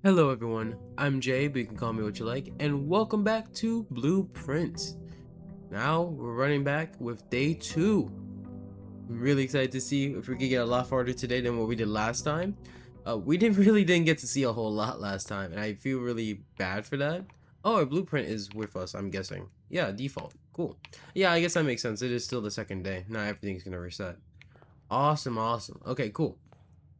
Hello everyone, I'm Jay, but you can call me what you like, and welcome back to Blueprint. Now we're running back with day 2. I'm really excited to see if we can get a lot farther today than what we did last time. We didn't really didn't get to see a whole lot last time, and I feel really bad for that. Oh, our blueprint is with us, I'm guessing. Yeah, default. Cool. Yeah, I guess that makes sense. It is still the second day. Not everything's gonna reset. Awesome, awesome. Okay, cool.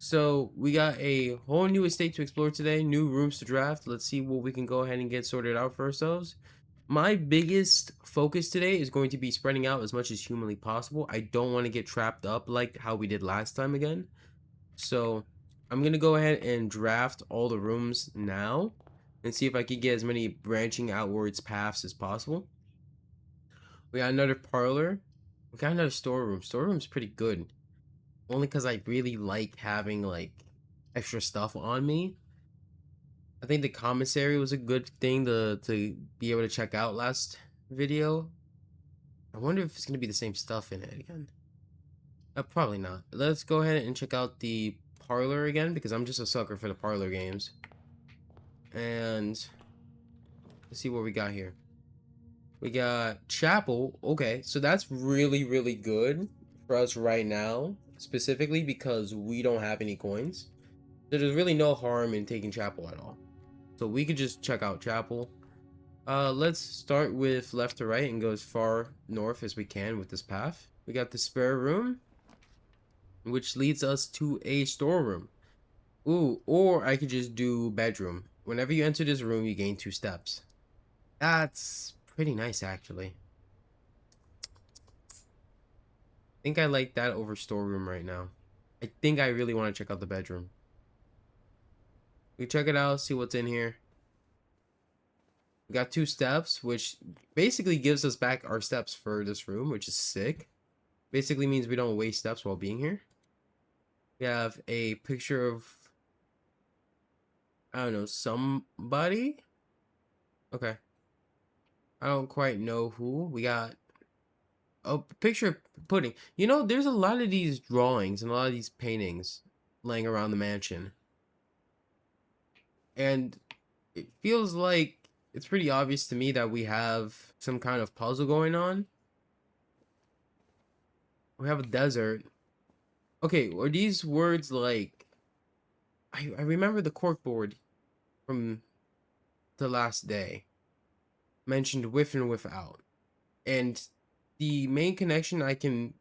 So we got a whole new estate to explore today, new rooms to draft. Let's see what we can go ahead and get sorted out for ourselves. My biggest focus today is going to be spreading out as much as humanly possible. I don't want to get trapped up like how we did last time again. So I'm going to go ahead and draft all the rooms now and see if I can get as many branching outwards paths as possible. We got another parlor. We got another storeroom. Storeroom's pretty good. Only because I really like having like extra stuff on me. I think the commissary was a good thing to be able to check out last video. I wonder if it's gonna be the same stuff in it again. Probably not. Let's go ahead and check out the parlor again because I'm just a sucker for the parlor games. And let's see what we got here. We got chapel. Okay, so that's really good for us right now, specifically because we don't have any coins. So there's really no harm in taking chapel at all. So we could just check out chapel. Let's start with left to right and go as far north as we can with this path. We got the spare room, which leads us to a storeroom. Ooh, or I could just do bedroom. Whenever you enter this room, you gain 2 steps. That's pretty nice, actually. I think I like that over storeroom right now. I think I really want to check out the bedroom. We check it out, see what's in here. We got 2 steps, which basically gives us back our steps for this room, which is sick. Basically means we don't waste steps while being here. We have a picture of, I don't know, somebody? Okay. I don't quite know who. We got a picture of pudding. You know, there's a lot of these drawings and a lot of these paintings laying around the mansion. And it feels like it's pretty obvious to me that we have some kind of puzzle going on. We have a desert. Okay, are these words like... I remember the corkboard from the last day mentioned with and without. And the main connection I can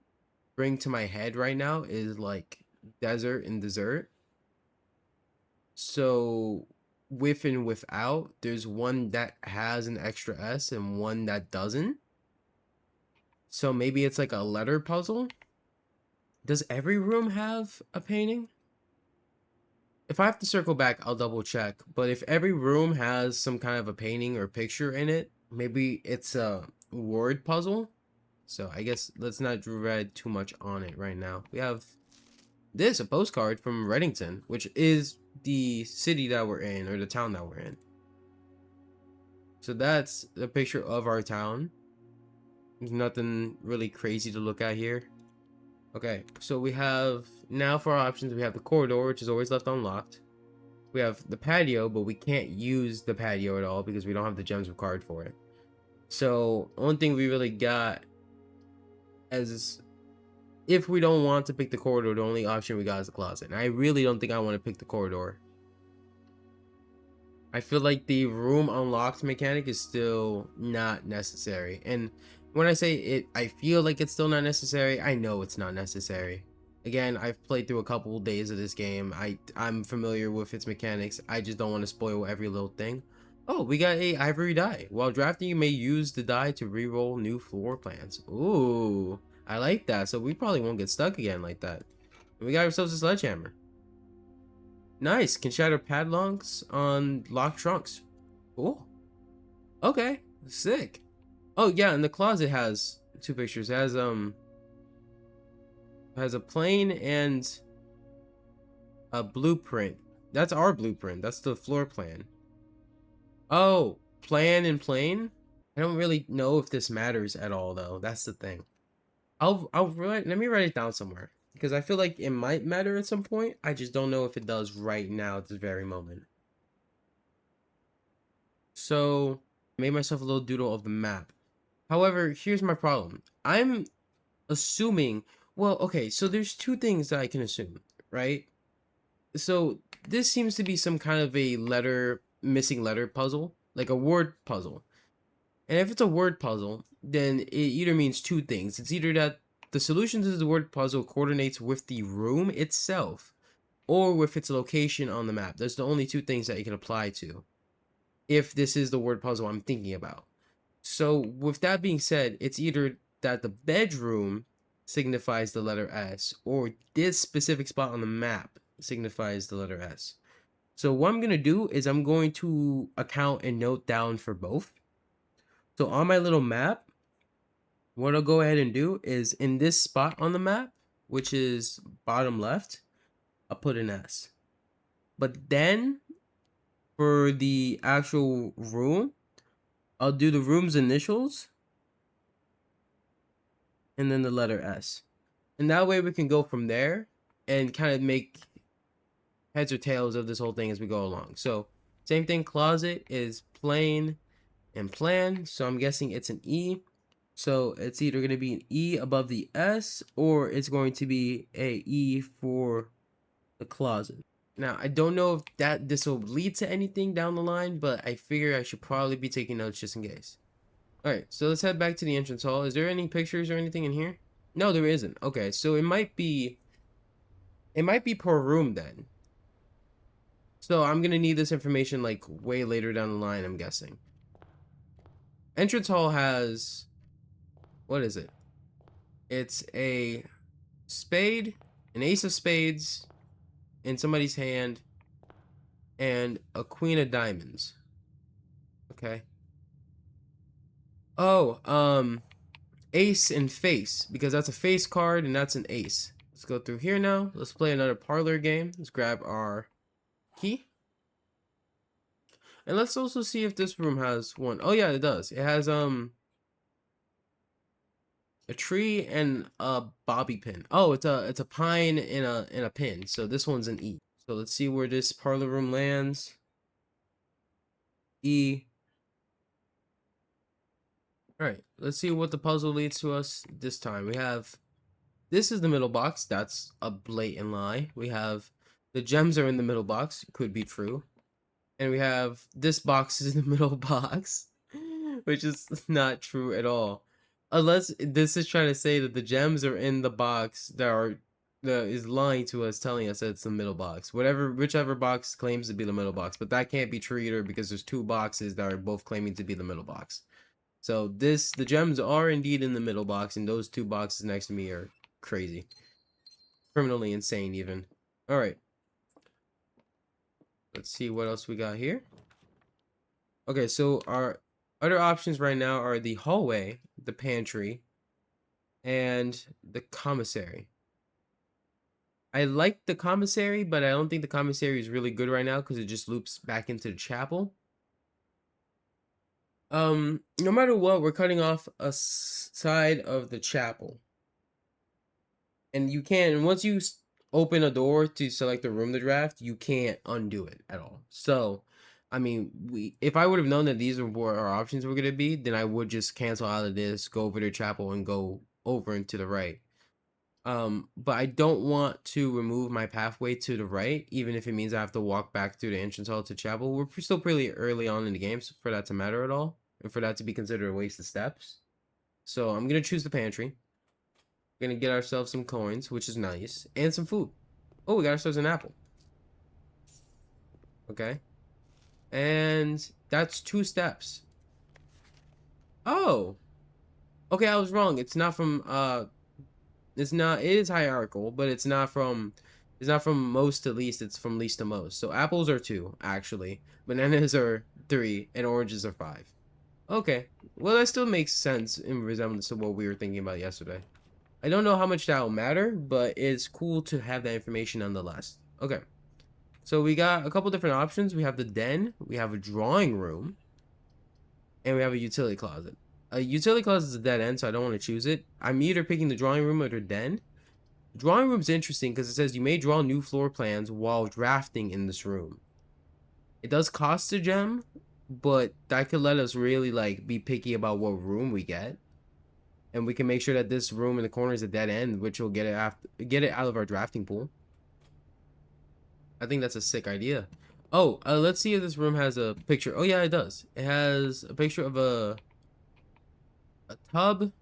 bring to my head right now is like desert and dessert. So with and without, there's one that has an extra S and one that doesn't. So maybe it's like a letter puzzle. Does every room have a painting? If I have to circle back, I'll double check. But if every room has some kind of a painting or picture in it, maybe it's a word puzzle. So I guess let's not dread too much on it right now. We have this, a postcard from Reddington, which is the city that we're in, or the town that we're in. So that's a picture of our town. There's nothing really crazy to look at here. Okay, so we have, now for our options, we have the corridor, which is always left unlocked. We have the patio, but we can't use the patio at all because we don't have the gems required for it. So, only thing we really got as, if we don't want to pick the corridor, the only option we got is the closet. And I really don't think I want to pick the corridor. I feel like the room unlocked mechanic is still not necessary. And when I say it, I feel like it's still not necessary, I know it's not necessary. Again, I've played through a couple days of this game. I'm familiar with its mechanics. I just don't want to spoil every little thing. Oh, we got a ivory die. While drafting, you may use the die to re-roll new floor plans. Ooh, I like that. So we probably won't get stuck again like that. And we got ourselves a sledgehammer. Nice. Can shatter padlocks on locked trunks. Cool. Okay. Sick. Oh yeah, and the closet has 2 pictures. It has a plane and a blueprint. That's our blueprint. That's the floor plan. Oh, plan and plane? I don't really know if this matters at all though. That's the thing. Let me write it down somewhere because I feel like it might matter at some point. I just don't know if it does right now at this very moment. So I made myself a little doodle of the map. However, here's my problem. I'm assuming, well, okay, so there's two things that I can assume, right? So this seems to be some kind of a missing letter puzzle, like a word puzzle. And if it's a word puzzle, then it either means two things. It's either that the solution to the word puzzle coordinates with the room itself, or with its location on the map. There's the only two things that you can apply to if this is the word puzzle I'm thinking about. So with that being said, it's either that the bedroom signifies the letter S, or this specific spot on the map signifies the letter S. So what I'm going to do is I'm going to account and note down for both. So on my little map, what I'll go ahead and do is in this spot on the map, which is bottom left, I'll put an S. But then for the actual room, I'll do the room's initials and then the letter S. And that way we can go from there and kind of make heads or tails of this whole thing as we go along. So same thing, closet is plain and plan. So I'm guessing it's an E. So it's either going to be an E above the S, or it's going to be a E for the closet. Now, I don't know if this will lead to anything down the line, but I figure I should probably be taking notes just in case. Alright, so let's head back to the entrance hall. Is there any pictures or anything in here? No, there isn't. Okay, so it might be per room then. So I'm gonna need this information like way later down the line, I'm guessing. Entrance hall has, what is it? It's a spade, an ace of spades in somebody's hand, and a queen of diamonds. Okay. Oh, ace and face, because that's a face card and that's an ace. Let's go through here now. Let's play another parlor game. Let's grab our key. And let's also see if this room has one. Oh yeah, it does. It has a tree and a bobby pin. Oh, it's a pine and a pin. So this one's an E. So let's see where this parlor room lands. E. Alright, let's see what the puzzle leads to us this time. We have, this is the middle box. That's a blatant lie. We have the gems are in the middle box. Could be true. And we have this box is in the middle box, which is not true at all. Unless this is trying to say that the gems are in the box that is lying to us, telling us that it's the middle box. Whichever box claims to be the middle box. But that can't be true either, because there's two boxes that are both claiming to be the middle box. So the gems are indeed in the middle box, and those two boxes next to me are crazy. Criminally insane even. Alright. Let's see what else we got here. Okay, so our other options right now are the hallway, the pantry, and the commissary. I like the commissary, but I don't think the commissary is really good right now because it just loops back into the chapel. No matter what, we're cutting off a side of the chapel. And you can't, once you open a door to select the room to draft, you can't undo it at all. So, I mean, if I would have known that these were what our options were going to be, then I would just cancel out of this, go over to chapel, and go over and to the right. But I don't want to remove my pathway to the right, even if it means I have to walk back through the entrance hall to chapel. We're still pretty early on in the game for that to matter at all, and for that to be considered a waste of steps. So I'm going to choose the pantry. We're going to get ourselves some coins, which is nice, and some food. Oh, we got ourselves an apple. Okay. And that's 2 steps. Oh. Okay, I was wrong. It's not from, it is hierarchical, but it's not from most to least, it's from least to most. So apples are 2, actually. Bananas are 3, and oranges are 5. Okay. Well, that still makes sense in resemblance to what we were thinking about yesterday. I don't know how much that will matter, but it's cool to have that information nonetheless. Okay. So we got a couple different options. We have the den, we have a drawing room, and we have a utility closet. A utility closet is a dead end, so I don't want to choose it. I'm either picking the drawing room or the den. Drawing room's interesting because it says you may draw new floor plans while drafting in this room. It does cost a gem, but that could let us really like be picky about what room we get, and we can make sure that this room in the corner is a dead end, which will get it out of our drafting pool. I think that's a sick idea. Oh, let's see if this room has a picture. Oh yeah, it does. It has a picture of a tub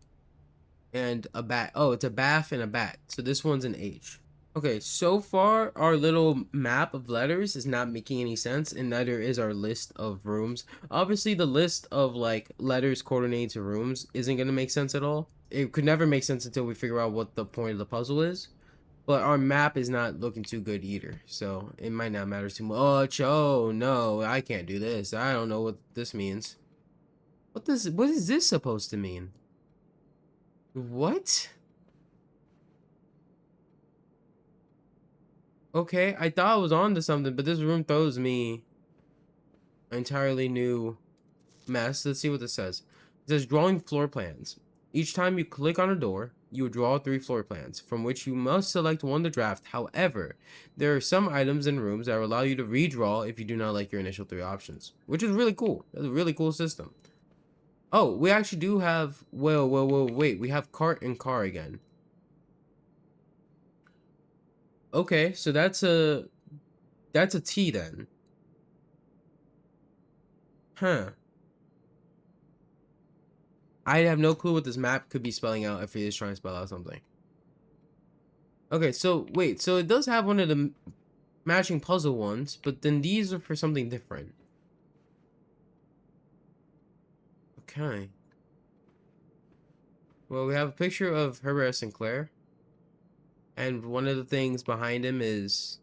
and a bat. Oh, it's a bath and a bat. So this one's an H. Okay, so far our little map of letters is not making any sense, and neither is our list of rooms. Obviously, the list of like letters coordinating to rooms isn't gonna make sense at all. It could never make sense until we figure out what the point of the puzzle is. But our map is not looking too good either, so it might not matter too much. Oh no, I can't do this. I don't know what this means. What is this supposed to mean? What? Okay, I thought I was on to something, but this room throws me an entirely new mess. Let's see what this says. It says drawing floor plans. Each time you click on a door, you will draw 3 floor plans, from which you must select one to draft. However, there are some items in rooms that will allow you to redraw if you do not like your initial 3 options, which is really cool. That's a really cool system. Oh, we actually do have, wait, we have cart and car again. Okay, so that's a T then. Huh. I have no clue what this map could be spelling out if it is trying to spell out something. Okay, so wait, so it does have one of the matching puzzle ones, but then these are for something different. Okay. Well, we have a picture of Herbert Sinclair, and one of the things behind him is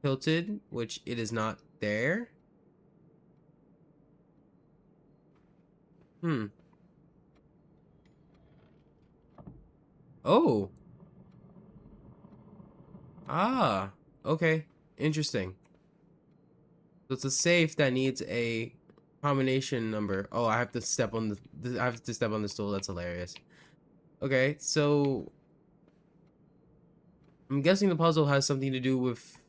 tilted, which it is not there. Hmm. Oh. Ah. Okay. Interesting. So it's a safe that needs a combination number. Oh, I have to step on I have to step on the stool. That's hilarious. Okay, so I'm guessing the puzzle has something to do with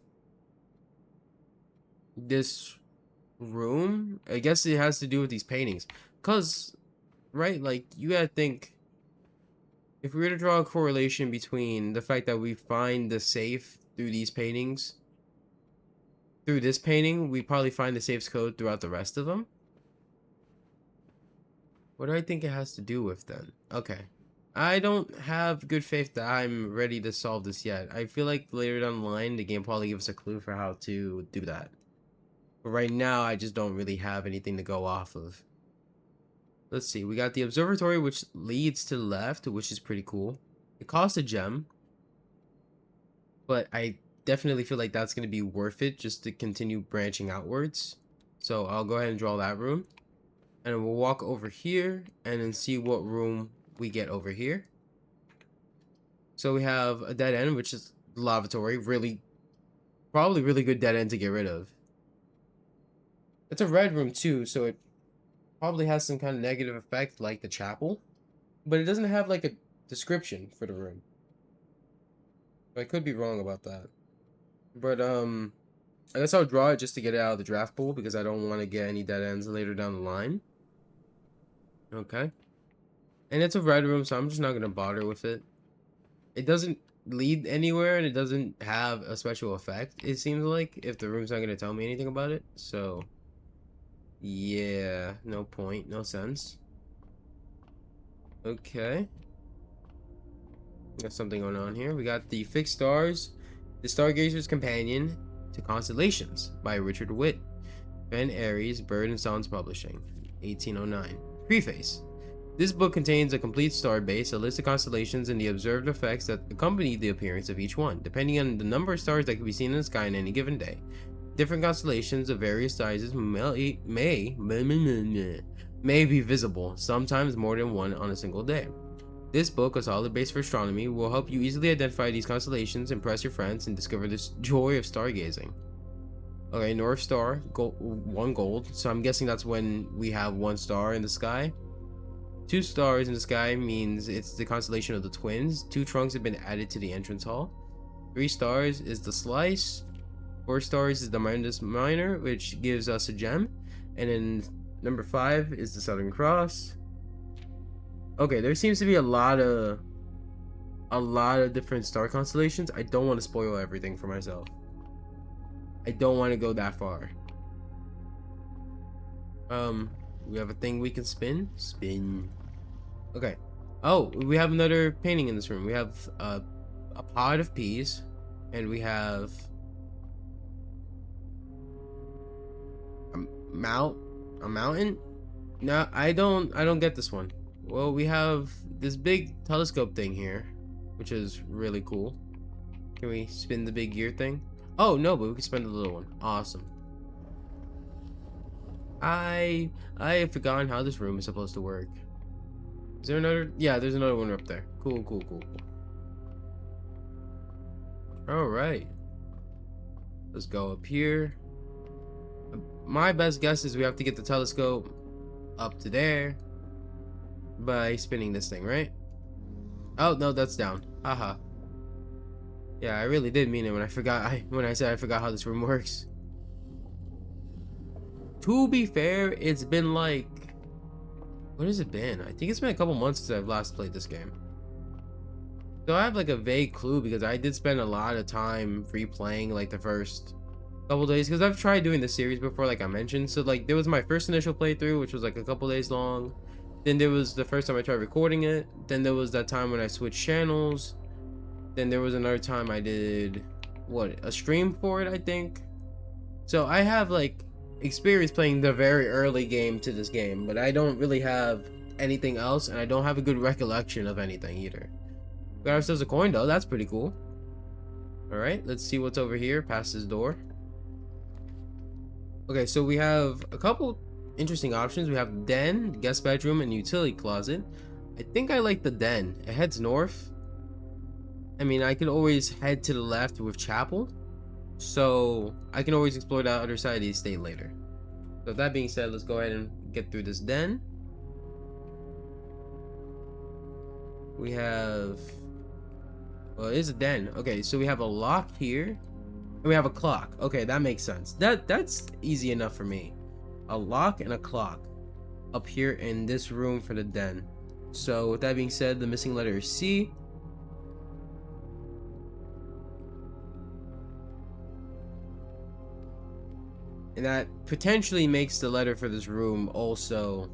this room. I guess it has to do with these paintings. Cause, right, like you gotta think, if we were to draw a correlation between the fact that we find the safe through these paintings, through this painting, we probably find the safe's code throughout the rest of them. What do I think it has to do with then? Okay. I don't have good faith that I'm ready to solve this yet. I feel like later down the line, the game probably gives us a clue for how to do that. But right now, I just don't really have anything to go off of. Let's see. We got the observatory, which leads to the left, which is pretty cool. It costs a gem, but I definitely feel like that's going to be worth it just to continue branching outwards. So I'll go ahead and draw that room. And we'll walk over here and then see what room we get over here. So we have a dead end, which is the lavatory. Probably really good dead end to get rid of. It's a red room too, so it probably has some kind of negative effect like the chapel. But it doesn't have like a description for the room. I could be wrong about that. But I guess I'll draw it just to get it out of the draft pool because I don't want to get any dead ends later down the line. Okay. And it's a red room, so I'm just not going to bother with it. It doesn't lead anywhere, and it doesn't have a special effect, it seems like, if the room's not going to tell me anything about it. So, yeah, no point, no sense. Okay. Got something going on here. We got the Fixed Stars, The Stargazer's Companion to Constellations by Richard Witt. Ben Aries, Bird and Sounds Publishing, 1809. Preface. This book contains a complete star base, a list of constellations, and the observed effects that accompany the appearance of each one, depending on the number of stars that can be seen in the sky on any given day. Different constellations of various sizes may be visible, sometimes more than one on a single day. This book, a solid base for astronomy, will help you easily identify these constellations, impress your friends, and discover this joy of stargazing. Okay, North Star, 1 gold. So I'm guessing that's when we have 1 star in the sky. 2 stars in the sky means it's the constellation of the twins. 2 trunks have been added to the entrance hall. 3 stars is the slice. 4 stars is the Midas Minor, which gives us a gem. And then Number 5 is the Southern Cross. Okay, there seems to be a lot of different star constellations. I don't want to spoil everything for myself. I don't want to go that far. We have a thing we can spin. Spin. Okay. Oh, we have another painting in this room. We have a pod of peas, and we have a mountain. No, I don't get this one. Well, we have this big telescope thing here, which is really cool. Can we spin the big gear thing? Oh no, but we can spin the little one. Awesome. I have forgotten how this room is supposed to work. Is there another? Yeah, there's another one up there. Cool. All right. Let's go up here. My best guess is we have to get the telescope up to there by spinning this thing, right? Oh no, that's down. Haha. Yeah, I really did mean it when I said I forgot how this room works. To be fair, it's been like, what has it been? I think it's been a couple months since I've last played this game. So I have like a vague clue because I did spend a lot of time replaying like the first couple days, because I've tried doing the series before, like I mentioned. So like there was my first initial playthrough, which was like a couple days long. Then there was the first time I tried recording it. Then there was that time when I switched channels. Then there was another time I did a stream for it, I think. So I have like experience playing the very early game to this game, but I don't really have anything else, and I don't have a good recollection of anything either. We got ourselves a coin though. That's pretty cool. All right, let's see what's over here past this door. Okay, so we have a couple interesting options. We have den, guest bedroom, and utility closet. I think I like the den. It heads north. I mean, I can always head to the left with chapel, so I can always explore that other side of the estate later. So that being said, let's go ahead and get through this den. We have, well, it is a den. Okay, so we have a lock here, and we have a clock. Okay, that makes sense. That's easy enough for me. A lock and a clock up here in this room for the den. So with that being said, the missing letter is C. And that potentially makes the letter for this room also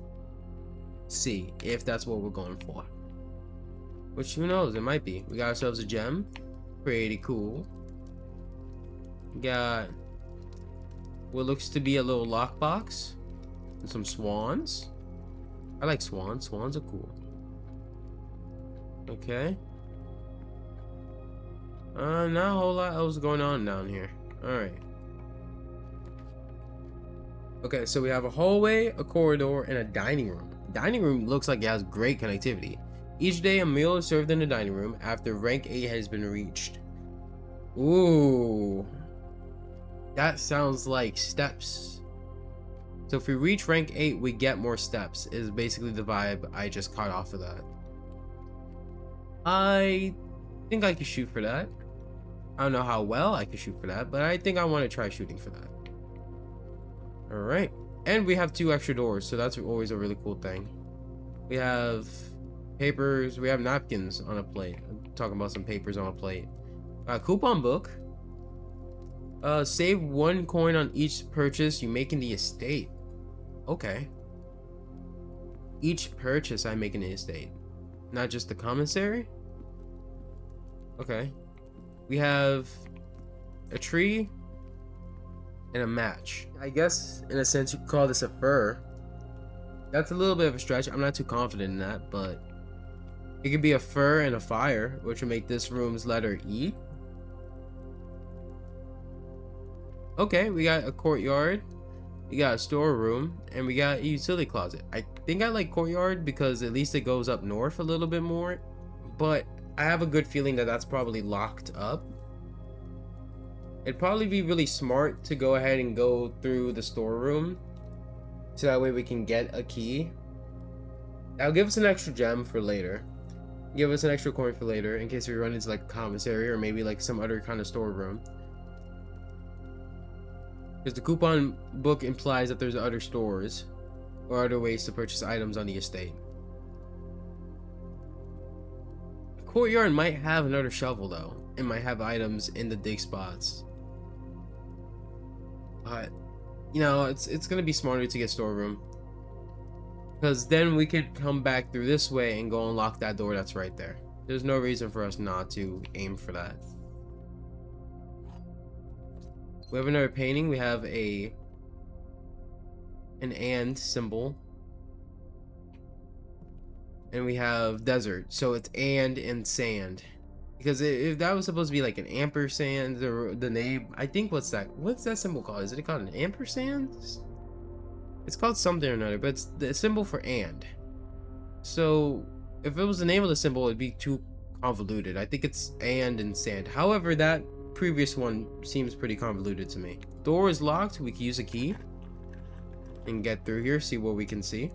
C, if that's what we're going for. Which, who knows, it might be. We got ourselves a gem. Pretty cool. We got what looks to be a little lockbox. And some swans. I like swans. Swans are cool. Okay. Not a whole lot else going on down here. Alright. Okay, so we have a hallway, a corridor, and a dining room. Dining room looks like it has great connectivity. Each day a meal is served in the dining room after rank 8 has been reached. Ooh. That sounds like steps. So if we reach rank 8, we get more steps, is basically the vibe I just caught off of that. I think I could shoot for that. I don't know how well I could shoot for that, but I think I want to try shooting for that. Alright, and we have 2 extra doors, so that's always a really cool thing. We have papers, we have napkins on a plate. I'm talking about some papers on a plate. Coupon book. Save 1 coin on each purchase you make in the estate. Okay. Each purchase I make in the estate, not just the commissary? Okay. We have a tree and a match. I guess in a sense you could call this a fur. That's a little bit of a stretch. I'm not too confident in that, but it could be a fur and a fire, which would make this room's letter E. Okay, we got a courtyard, we got a storeroom, and we got a utility closet. I think I like courtyard because at least it goes up north a little bit more, but I have a good feeling that that's probably locked up. It'd probably be really smart to go ahead and go through the storeroom, so that way we can get a key. That'll give us an extra gem for later. Give us an extra coin for later in case we run into like a commissary or maybe like some other kind of storeroom. Because the coupon book implies that there's other stores. or other ways to purchase items on the estate. The courtyard might have another shovel though. It might have items in the dig spots. But you know, it's gonna be smarter to get storeroom, because then we could come back through this way and go unlock that door that's right there. There's no reason for us not to aim for that. We have another painting. We have an and symbol, and we have desert, so it's and sand, because if that was supposed to be like an ampersand, the name, I think, what's that symbol called? Is it called an ampersand? It's called something or another, but it's the symbol for and. So if it was the name of the symbol, it'd be too convoluted. I think it's and sand. However, that previous one seems pretty convoluted to me. Door is locked. We can use a key and get through here, see what we can see.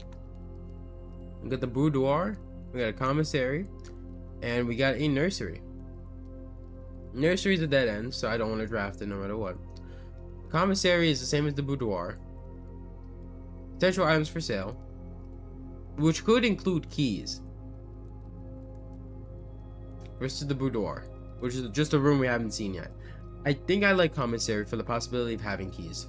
We got the boudoir, we got a commissary, and we got a nursery. Nursery is a dead end, so I don't want to draft it no matter what. Commissary is the same as the boudoir. Potential items for sale, which could include keys. Versus the boudoir, which is just a room we haven't seen yet. I think I like commissary for the possibility of having keys.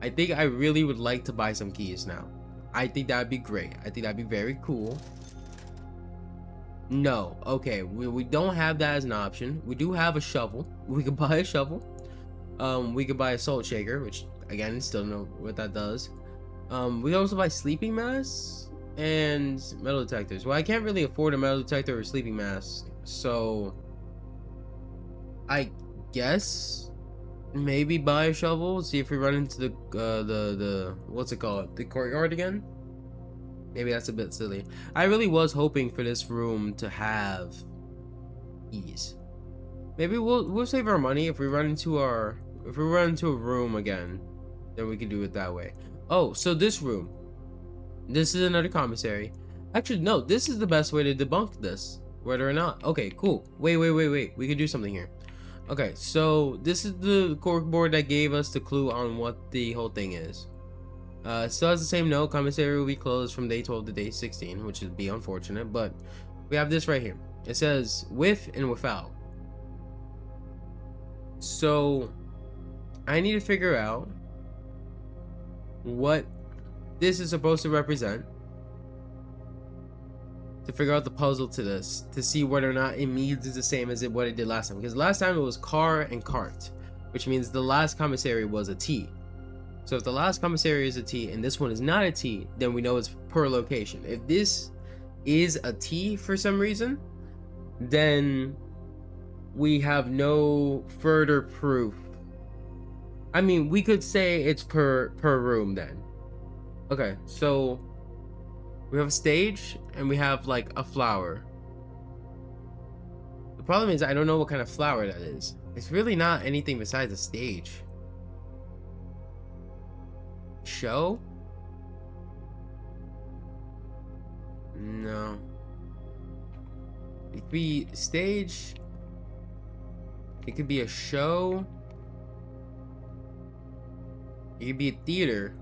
I think I really would like to buy some keys now. I think that'd be great. I think that'd be very cool. No, okay, we don't have that as an option. We do have a shovel. We could buy a shovel. We could buy a salt shaker, which again, still don't know what that does. We also buy sleeping masks and metal detectors. Well, I can't really afford a metal detector or sleeping mask, so I guess maybe buy a shovel, see if we run into the what's it called, the courtyard again. Maybe that's a bit silly. I really was hoping for this room to have keys. Maybe we'll save our money if we run into a room again, then we can do it that way. Oh, so this room, this is another commissary. Actually, no, this is the best way to debunk this, whether or not. Okay, cool. Wait, we can do something here. Okay, so this is the corkboard that gave us the clue on what the whole thing is. Still has the same note. Commissary will be closed from day 12 to day 16, which would be unfortunate, but we have this right here. It says with and without. So I need to figure out what this is supposed to represent, to figure out the puzzle to this, to see whether or not it means the same as what it did last time. Because last time it was car and cart, which means the last commissary was a T. So if the last commissary is a T and this one is not a T, then we know it's per location. If this is a T for some reason, then we have no further proof. I mean, we could say it's per room then. Okay, so we have a stage and we have like a flower. The problem is I don't know what kind of flower that is. It's really not anything besides a stage. Show? No. It could be stage. It could be a show. It could be a theater.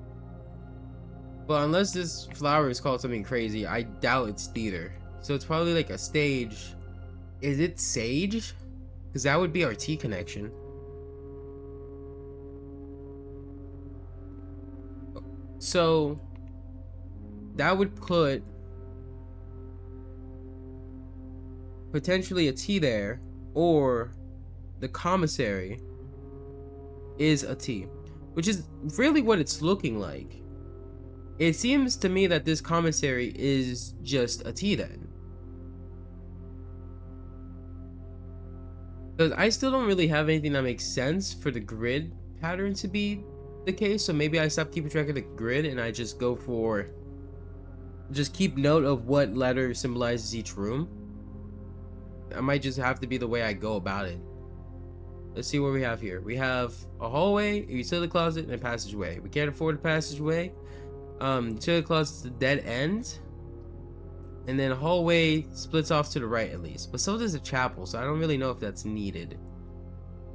But unless this flower is called something crazy, I doubt it's theater. So it's probably like a stage. Is it sage? Because that would be our T connection. So that would put potentially a T there, or the commissary is a T, which is really what it's looking like. It seems to me that this commissary is just a T then. Because I still don't really have anything that makes sense for the grid pattern to be the case, so maybe I stop keeping track of the grid and I just go for, just keep note of what letter symbolizes each room. That might just have to be the way I go about it. Let's see what we have here. We have a hallway, a utility closet, and a passageway. We can't afford a passageway. Utility closet's the dead end, and then a hallway splits off to the right at least, but so does a chapel, so I don't really know if that's needed.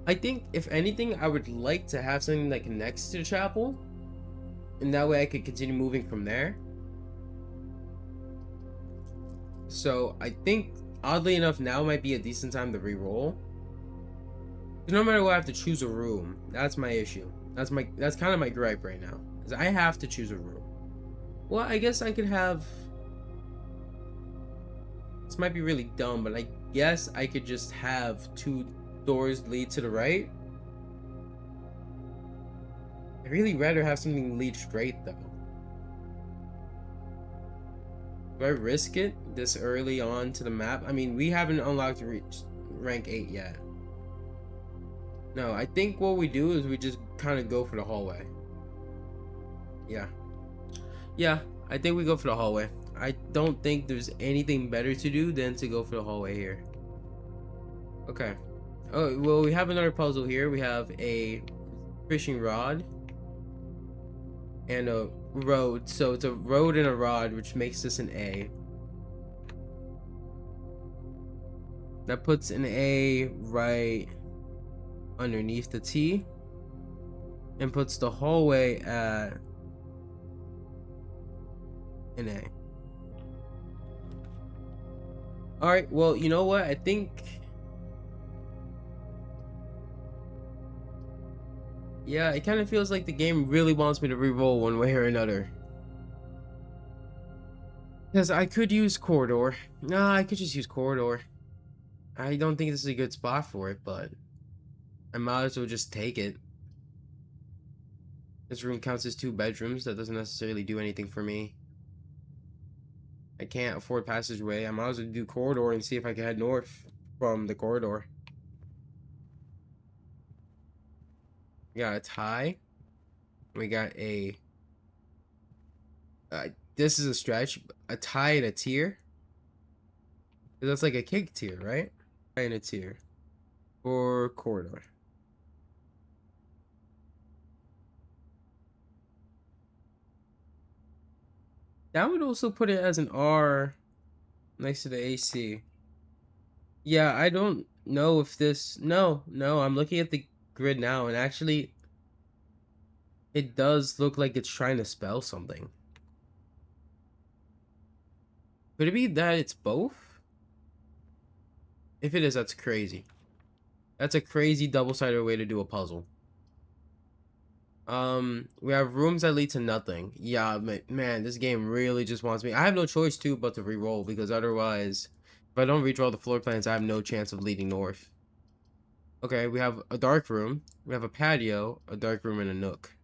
I think if anything, I would like to have something that connects to the chapel, and that way I could continue moving from there. So I think, oddly enough, now might be a decent time to re-roll. No matter what, I have to choose a room. That's my issue. That's kind of my gripe right now, is I have to choose a room. Well, I guess I could have. This might be really dumb, but I guess I could just have 2 doors lead to the right. I'd really rather have something lead straight though. Do I risk it this early on to the map? I mean, we haven't unlocked rank 8 yet. No, I think what we do is we just kind of go for the hallway. Yeah, I think we go for the hallway. I don't think there's anything better to do than to go for the hallway here. Okay. Oh, well, we have another puzzle here. We have a fishing rod and a road. So it's a road and a rod, which makes this an A. That puts an A right underneath the T and puts the hallway at an A. Alright, well, you know what? I think... Yeah, it kind of feels like the game really wants me to re-roll one way or another. Because I could use corridor. No, I could just use corridor. I don't think this is a good spot for it, but I might as well just take it. This room counts as 2 bedrooms. That doesn't necessarily do anything for me. I can't afford passageway. I might as well do corridor and see if I can head north from the corridor. We got a tie. We got a... this is a stretch. A tie and a tier. That's like a cake tier, right? Tie and a tier. For corridor. That would also put it as an R next to the AC. Yeah, I don't know if this... No, I'm looking at the grid now, and actually, it does look like it's trying to spell something. Could it be that it's both? If it is, that's crazy. That's a crazy double-sided way to do a puzzle. We have rooms that lead to nothing. Yeah, man, this game really just wants me. I have no choice too but to re-roll, because otherwise, if I don't redraw the floor plans, I have no chance of leading north. Okay, we have a dark room, we have a patio, a dark room, and a nook.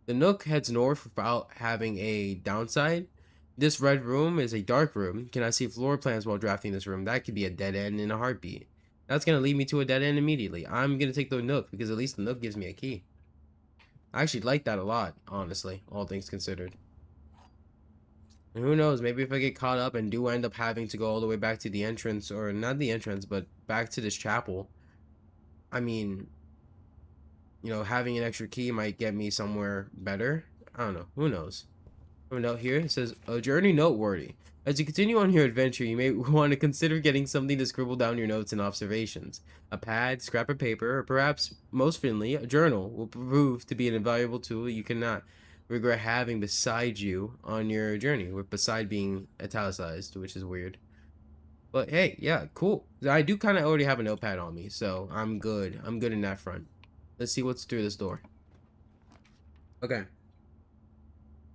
The nook heads north without having a downside. This red room is a dark room. Can I see floor plans while drafting this room? That could be a dead end in a heartbeat. That's gonna lead me to a dead end immediately. I'm gonna take the nook, because at least the nook gives me a key. I actually like that a lot, honestly, all things considered. And who knows, maybe if I get caught up and do end up having to go all the way back to the entrance, or not the entrance, but back to this chapel, I mean, you know, having an extra key might get me somewhere better. I don't know, who knows. A note here, it says, a journey noteworthy. As you continue on your adventure, you may want to consider getting something to scribble down your notes and observations. A pad, scrap of paper, or perhaps, most fittingly, a journal will prove to be an invaluable tool you cannot regret having beside you on your journey, with beside being italicized, which is weird. But hey, yeah, cool. I do kind of already have a notepad on me, so I'm good. I'm good in that front. Let's see what's through this door. Okay.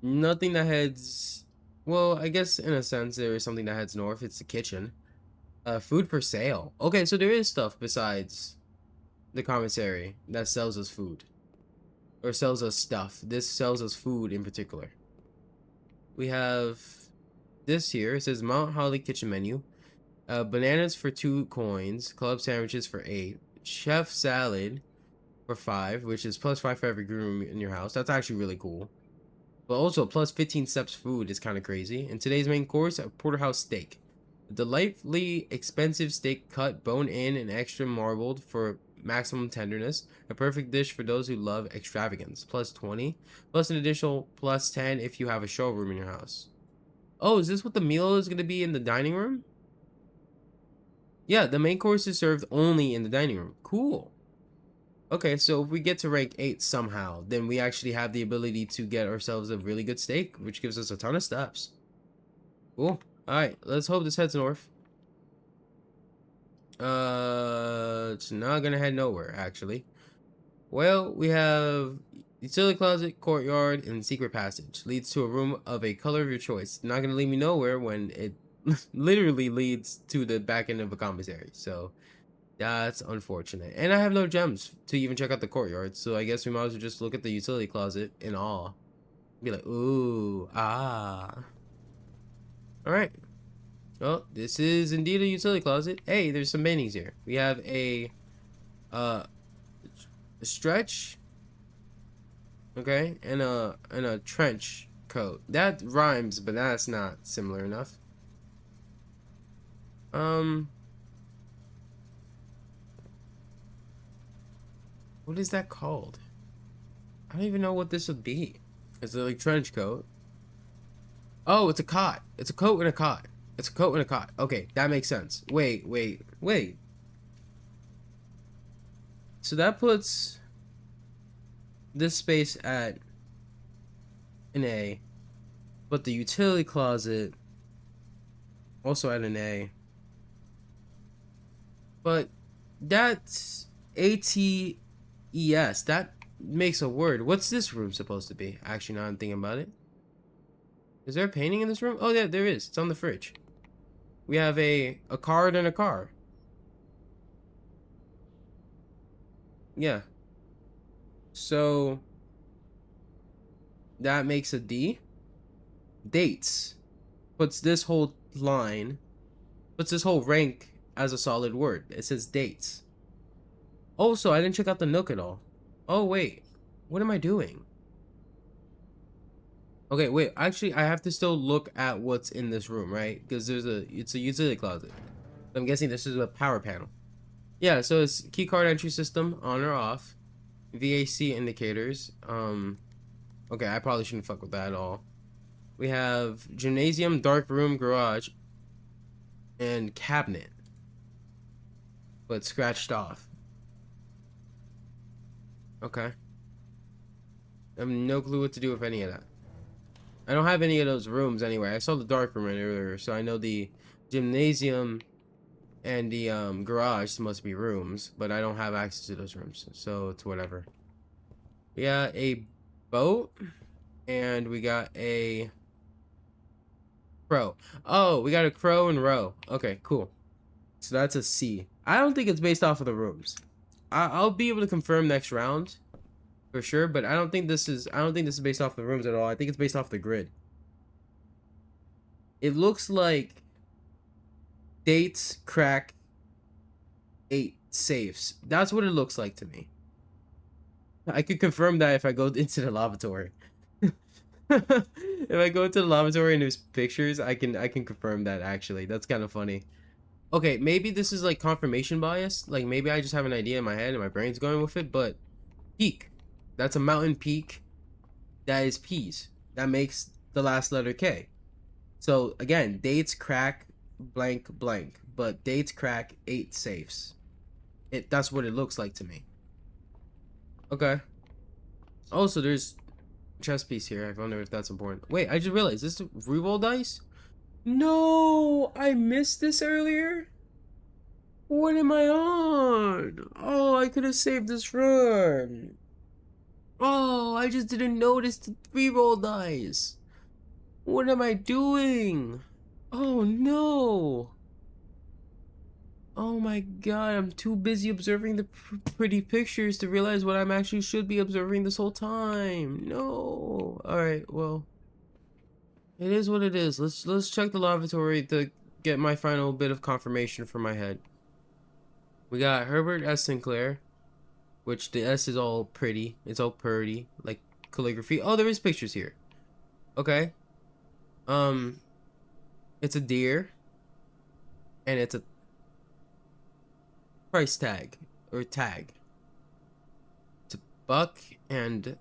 Nothing that heads... Well, I guess in a sense there is something that heads north. It's the kitchen. Food for sale. Okay, so there is stuff besides the commissary that sells us food. Or sells us stuff. This sells us food in particular. We have this here. It says Mount Holly kitchen menu. Bananas for 2 coins. Club sandwiches for 8. Chef salad for 5, which is +5 for every room in your house. That's actually really cool. But also, plus 15 steps food is kind of crazy. And today's main course, a porterhouse steak. A delightfully expensive steak cut, bone in, and extra marbled for maximum tenderness. A perfect dish for those who love extravagance. Plus 20. Plus an additional plus 10 if you have a showroom in your house. Oh, is this what the meal is going to be in the dining room? Yeah, the main course is served only in the dining room. Cool. Okay, so if we get to rank 8 somehow, then we actually have the ability to get ourselves a really good steak, which gives us a ton of steps. Cool. Alright, let's hope this heads north. It's not gonna head nowhere, actually. Well, we have utility closet, courtyard, and secret passage. Leads to a room of a color of your choice. Not gonna lead me nowhere when it literally leads to the back end of a commissary. So that's unfortunate. And I have no gems to even check out the courtyard. So I guess we might as well just look at the utility closet in awe. Be like, ooh, ah. Alright. Well, this is indeed a utility closet. Hey, there's some paintings here. We have uh a stretch, okay, and a trench coat. That rhymes, but that's not similar enough. What is that called? I don't even know what this would be. It's a like trench coat. Oh, it's a cot. It's a coat and a cot. It's a coat and a cot. Okay, that makes sense. Wait. So that puts this space at an A, but the utility closet also at an A. But that's ATES. That makes a word. What's this room supposed to be? Actually, now I'm thinking about it. Is there a painting in this room? Oh, yeah, there is. It's on the fridge. We have a card and a car. Yeah. So that makes a D. Dates. Puts this whole line, puts this whole rank as a solid word. It says dates. Also, I didn't check out the nook at all. Oh, wait. What am I doing? Okay, wait. Actually, I have to still look at what's in this room, right? Because it's a utility closet. I'm guessing this is a power panel. Yeah, so it's key card entry system, on or off. VAC indicators. Okay, I probably shouldn't fuck with that at all. We have gymnasium, dark room, garage, and cabinet. But scratched off. Okay. I have no clue what to do with any of that. I don't have any of those rooms anyway. I saw the dark room earlier, so I know the gymnasium and the garage must be rooms, but I don't have access to those rooms, so it's whatever. We got a boat, and we got a crow. Oh, we got a crow and row. Okay, cool. So that's a C. I don't think it's based off of the rooms. I'll be able to confirm next round for sure, but I don't think this is based off the rooms at all. I think it's based off the grid. It looks like dates, crack, 8 safes. That's what it looks like to me. I could confirm that if I go into the lavatory. If I go into the lavatory and there's pictures, I can confirm that actually. That's kind of funny. Okay, maybe this is like confirmation bias. Like maybe I just have an idea in my head and my brain's going with it, but peak. That's a mountain peak. That is P's. That makes the last letter K. So again, dates crack blank blank, but dates crack 8 safes. That's what it looks like to me. Okay. Also, there's chess piece here. I wonder if that's important. Wait, I just realized this is reroll dice. No, I missed this earlier. What am I on? Oh, I could have saved this run. Oh, I just didn't notice the reroll dice. What am I doing? Oh no. Oh my god, I'm too busy observing the pretty pictures to realize what I'm actually should be observing this whole time. No. Alright, well. It is what it is. Let's check the lavatory to get my final bit of confirmation for my head. We got Herbert S. Sinclair, which the S is all pretty. It's all pretty, like calligraphy. Oh, there is pictures here. Okay. It's a deer, and it's a price tag or tag. It's a buck and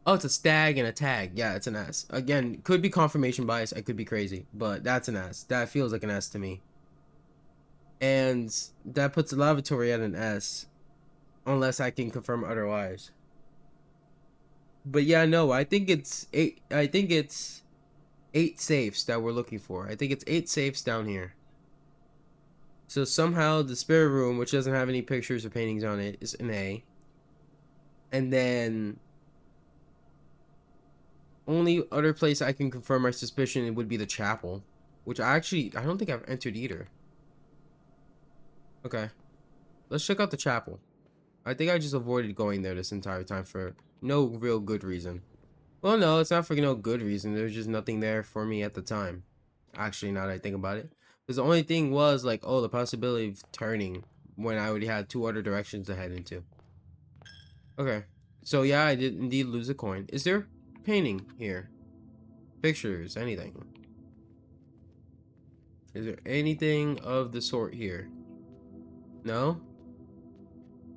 oh, it's a stag and a tag. Yeah, it's an S. Again, could be confirmation bias. I could be crazy, but that's an S. That feels like an S to me. And that puts the lavatory at an S. unless I can confirm otherwise. But yeah, no, I think it's eight. I think it's 8 safes that we're looking for. I think it's 8 safes down here. So somehow the spare room, which doesn't have any pictures or paintings on it, is an A. And then only other place I can confirm my suspicion would be the chapel, which I don't think I've entered either. Okay, let's check out the chapel. I think I just avoided going there this entire time for no real good reason. Well, no, it's not for no good reason. There's just nothing there for me at the time. Actually, now that I think about it. Because the only thing was, like, oh, the possibility of turning when I already had 2 other directions to head into. Okay. So, yeah, I did indeed lose a coin. Is there painting here? Pictures, anything? Is there anything of the sort here? No?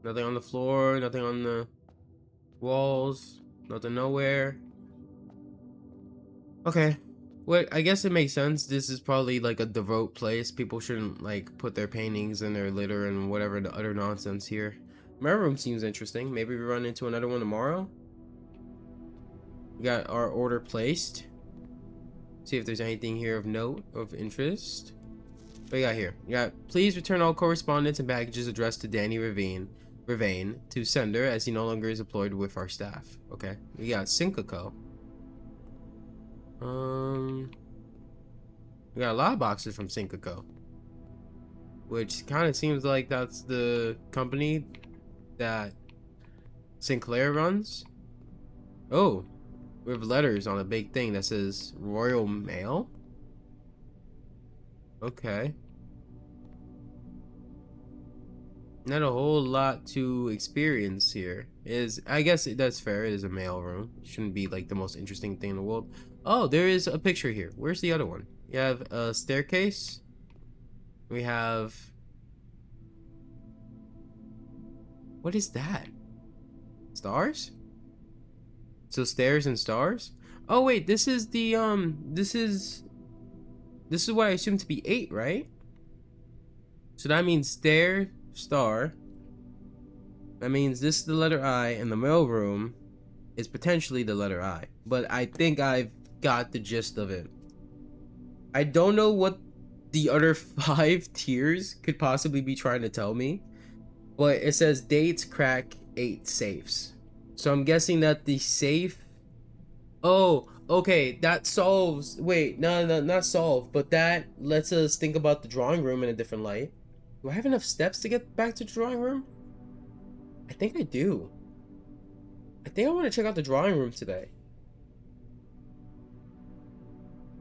Nothing on the floor, nothing on the walls, nothing nowhere. Okay. Well, I guess it makes sense. This is probably like a devout place. People shouldn't like put their paintings and their litter and whatever the other nonsense here. My room seems interesting. Maybe we run into another one tomorrow. We got our order placed. See if there's anything here of note, of interest. What you got here? You got, please return all correspondence and packages addressed to Danny Ravine to sender, as he no longer is employed with our staff. Okay. We got Syncoco. We got a lot of boxes from Syncoco, which kind of seems like that's the company that Sinclair runs. Oh, we have letters on a big thing that says Royal Mail. Okay. Not a whole lot to experience here. I guess that's fair. It is a mail room. It shouldn't be like the most interesting thing in the world. Oh, there is a picture here. Where's the other one? You have a staircase. We have... What is that? Stars? So stairs and stars? Oh wait, this is the this is what I assume to be 8, right? So that means stair, star. That means this is the letter I, and the mail room is potentially the letter I. But I think I've got the gist of it. I don't know what the other 5 tiers could possibly be trying to tell me, but it says dates crack 8 safes. So I'm guessing that the safe... Oh, okay, that solves... Wait, no, not solve, but that lets us think about the drawing room in a different light. Do I have enough steps to get back to the drawing room? I think I do. I think I want to check out the drawing room today.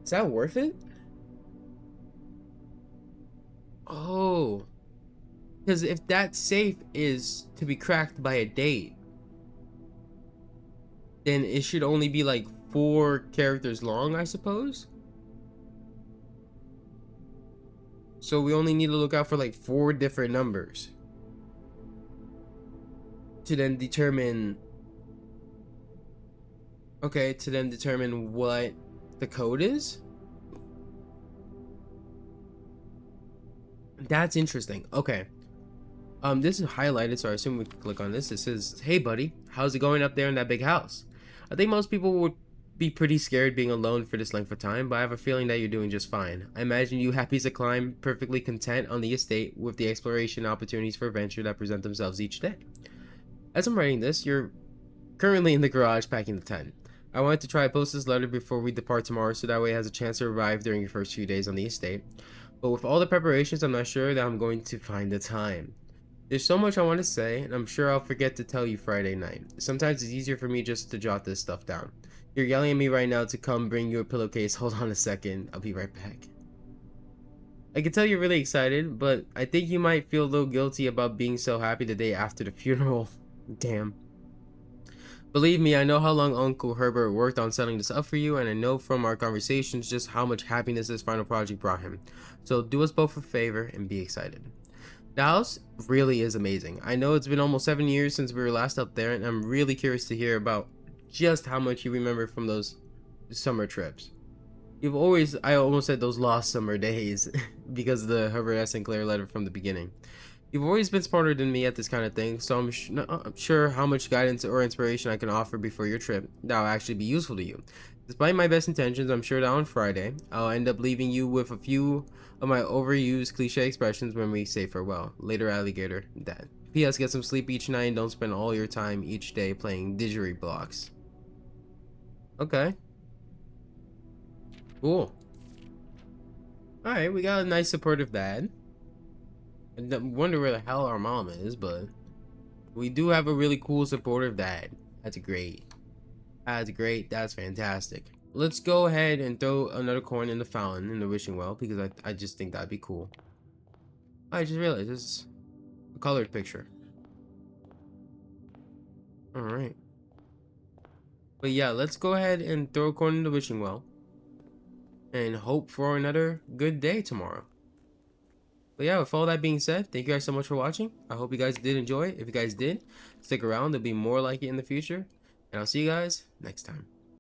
Is that worth it? Oh. Because if that safe is to be cracked by a date, then it should only be like 4 characters long, I suppose. So we only need to look out for like 4 different numbers to then determine... Okay, to then determine what the code is. That's interesting. Okay. This is highlighted, so I assume we can click on this. It says, hey buddy, how's it going up there in that big house? I think most people would be pretty scared being alone for this length of time, but I have a feeling that you're doing just fine. I imagine you happy as a climb, perfectly content on the estate with the exploration opportunities for adventure that present themselves each day. As I'm writing this, you're currently in the garage packing the tent. I wanted to try to post this letter before we depart tomorrow, so that way it has a chance to arrive during your first few days on the estate. But with all the preparations, I'm not sure that I'm going to find the time. There's so much I want to say, and I'm sure I'll forget to tell you Friday night. Sometimes it's easier for me just to jot this stuff down. You're yelling at me right now to come bring you a pillowcase. Hold on a second. I'll be right back. I can tell you're really excited, but I think you might feel a little guilty about being so happy the day after the funeral. Damn. Believe me, I know how long Uncle Herbert worked on setting this up for you, and I know from our conversations just how much happiness this final project brought him. So do us both a favor and be excited. The house really is amazing. I know it's been almost 7 years since we were last up there, and I'm really curious to hear about just how much you remember from those summer trips. I almost said those lost summer days because of the Herbert S. Sinclair letter from the beginning. You've always been smarter than me at this kind of thing, so I'm sure how much guidance or inspiration I can offer before your trip that will actually be useful to you. Despite my best intentions, I'm sure that on Friday, I'll end up leaving you with a few of my overused cliche expressions when we say farewell. Later, alligator, dad. P.S. Get some sleep each night and don't spend all your time each day playing didgeridoo blocks. Okay, cool. Alright, we got a nice supportive dad. I wonder where the hell our mom is, but we do have a really cool supportive dad. That's great. That's great. That's fantastic. Let's go ahead and throw another coin in the fountain in the wishing well because I just think that'd be cool. I just realized this is a colored picture. Alright. But yeah, let's go ahead and throw a coin in the wishing well and hope for another good day tomorrow. But yeah, with all that being said, thank you guys so much for watching. I hope you guys did enjoy it. If you guys did, stick around. There'll be more like it in the future. And I'll see you guys next time.